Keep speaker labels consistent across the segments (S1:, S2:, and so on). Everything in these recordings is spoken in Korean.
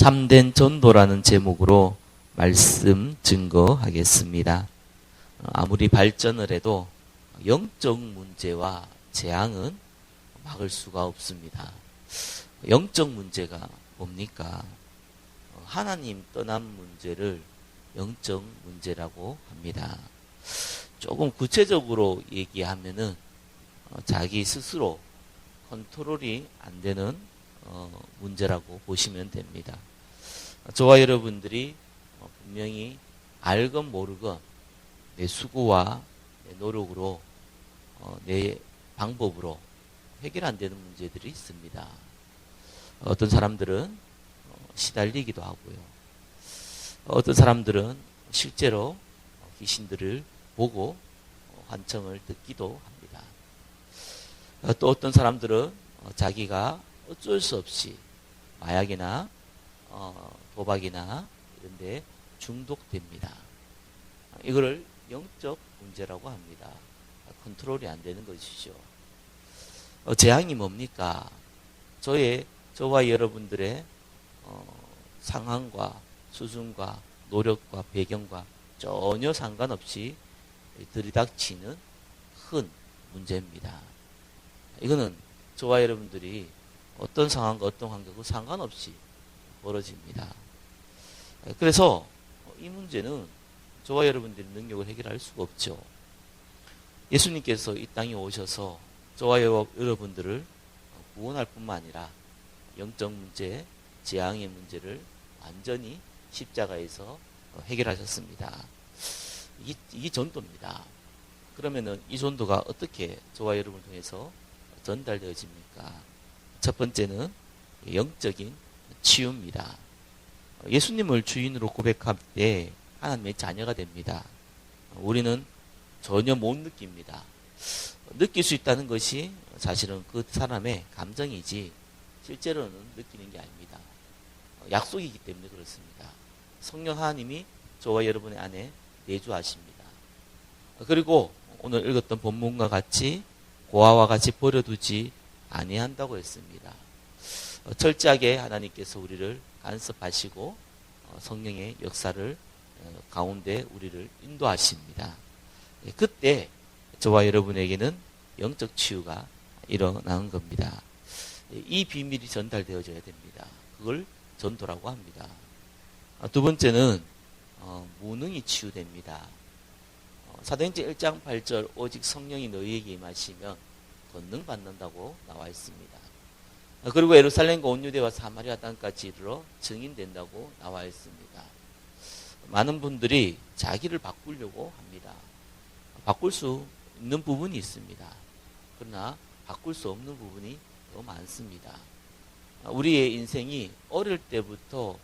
S1: 참된 전도라는 제목으로 말씀 증거하겠습니다. 아무리 발전을 해도 영적 문제와 재앙은 막을 수가 없습니다. 영적 문제가 뭡니까? 하나님 떠난 문제를 영적 문제라고 합니다. 조금 구체적으로 얘기하면은 자기 스스로 컨트롤이 안 되는 문제라고 보시면 됩니다. 저와 여러분들이 분명히 알건 모르건 내 수고와 내 노력으로 내 방법으로 해결 안 되는 문제들이 있습니다. 어떤 사람들은 시달리기도 하고요. 어떤 사람들은 실제로 귀신들을 보고 환청을 듣기도 합니다. 또 어떤 사람들은 자기가 어쩔 수 없이 마약이나 도박이나 이런 데 중독됩니다. 이거를 영적 문제라고 합니다. 컨트롤이 안 되는 것이죠. 재앙이 뭡니까? 저와 여러분들의 상황과 수준과 노력과 배경과 전혀 상관없이 들이닥치는 큰 문제입니다. 이거는 저와 여러분들이 어떤 상황과 어떤 환경과 상관없이 벌어집니다. 그래서 이 문제는 저와 여러분들의 능력을 해결할 수가 없죠. 예수님께서 이 땅에 오셔서 저와 여러분들을 구원할 뿐만 아니라 영적 문제, 재앙의 문제를 완전히 십자가에서 해결하셨습니다. 이게 전도입니다. 그러면은 이 전도가 어떻게 저와 여러분을 통해서 전달되어집니까? 첫 번째는 영적인 치유입니다. 예수님을 주인으로 고백할 때 하나님의 자녀가 됩니다. 우리는 전혀 못 느낍니다. 느낄 수 있다는 것이 사실은 그 사람의 감정이지 실제로는 느끼는 게 아닙니다. 약속이기 때문에 그렇습니다. 성령 하나님이 저와 여러분의 안에 내주하십니다. 그리고 오늘 읽었던 본문과 같이 고아와 같이 버려두지 아니한다고 했습니다. 철저하게 하나님께서 우리를 간섭하시고 성령의 역사를 가운데 우리를 인도하십니다. 그때 저와 여러분에게는 영적 치유가 일어나는 겁니다. 이 비밀이 전달되어져야 됩니다. 그걸 전도라고 합니다. 두 번째는 무능이 치유됩니다. 사도행전 1장 8절 오직 성령이 너희에게 임하시면 권능 받는다고 나와 있습니다. 그리고 예루살렘과 온 유대와 사마리아 땅까지 이르러 증인된다고 나와 있습니다. 많은 분들이 자기를 바꾸려고 합니다. 바꿀 수 있는 부분이 있습니다. 그러나 바꿀 수 없는 부분이 더 많습니다. 우리의 인생이 어릴 때부터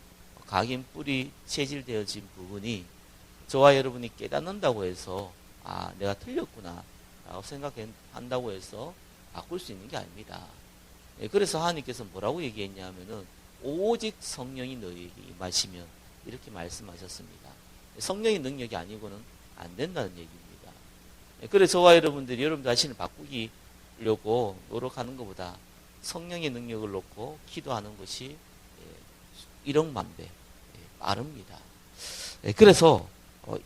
S1: 각인 뿌리 체질되어진 부분이 저와 여러분이 깨닫는다고 해서 내가 틀렸구나 라고 생각한다고 해서 바꿀 수 있는 게 아닙니다. 그래서 하나님께서 뭐라고 얘기했냐면은 오직 성령이 너희에게 임하시면 이렇게 말씀하셨습니다. 성령의 능력이 아니고는 안 된다는 얘기입니다. 그래서 저와 여러분들이 여러분 자신을 바꾸려고 노력하는 것보다 성령의 능력을 놓고 기도하는 것이 1억 만배 빠릅니다. 그래서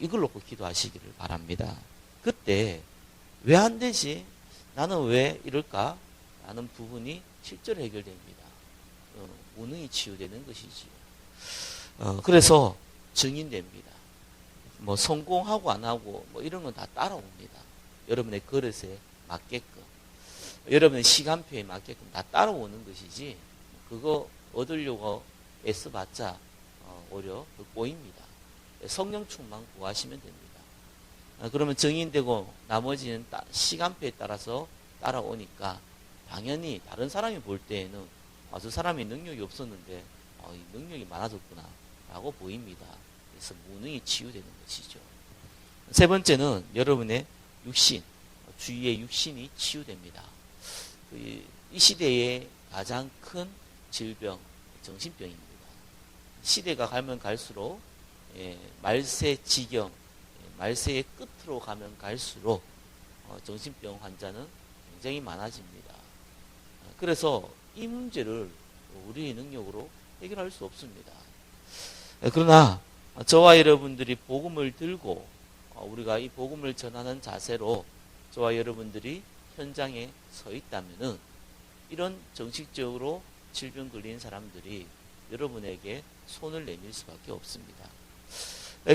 S1: 이걸 놓고 기도하시기를 바랍니다. 그때 왜 안 되지? 나는 왜 이럴까? 라는 부분이 실제로 해결됩니다. 무능이 치유되는 것이지요. 그래서 증인됩니다. 뭐 성공하고 안 하고 뭐 이런 건 다 따라옵니다. 여러분의 그릇에 맞게끔, 여러분의 시간표에 맞게끔 다 따라오는 것이지 그거 얻으려고 애써봤자 오히려 꼬입니다. 성령 충만 구하시면 됩니다. 그러면 증인되고 나머지는 시간표에 따라서 따라오니까 당연히 다른 사람이 볼 때에는 저 사람이 능력이 없었는데 이 능력이 많아졌구나 라고 보입니다. 그래서 무능이 치유되는 것이죠. 세 번째는 여러분의 육신, 주위의 육신이 치유됩니다. 이 시대의 가장 큰 질병, 정신병입니다. 시대가 가면 갈수록 말세지경, 말세의 끝으로 가면 갈수록 정신병 환자는 굉장히 많아집니다. 그래서 이 문제를 우리의 능력으로 해결할 수 없습니다. 그러나 저와 여러분들이 복음을 들고 우리가 이 복음을 전하는 자세로 저와 여러분들이 현장에 서 있다면은 이런 정식적으로 질병 걸린 사람들이 여러분에게 손을 내밀 수밖에 없습니다.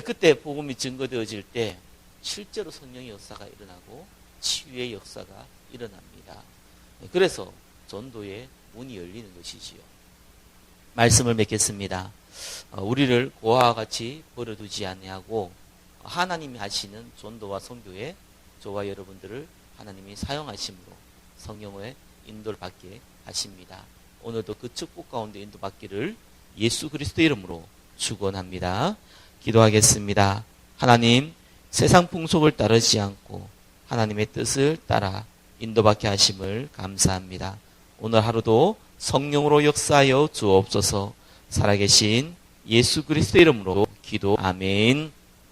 S1: 그때 복음이 증거되어질 때 실제로 성령의 역사가 일어나고 치유의 역사가 일어납니다. 그래서 전도의 문이 열리는 것이지요. 말씀을 맺겠습니다. 우리를 고아와 같이 버려두지 아니하고 하나님이 하시는 전도와 선교에 저와 여러분들을 하나님이 사용하심으로 성령의 인도를 받게 하십니다. 오늘도 그 축복 가운데 인도받기를 예수 그리스도 이름으로 축원합니다. 기도하겠습니다. 하나님, 세상 풍속을 따르지 않고 하나님의 뜻을 따라 인도받게 하심을 감사합니다. 오늘 하루도 성령으로 역사하여 주옵소서. 살아계신 예수 그리스도 이름으로 기도. 아멘.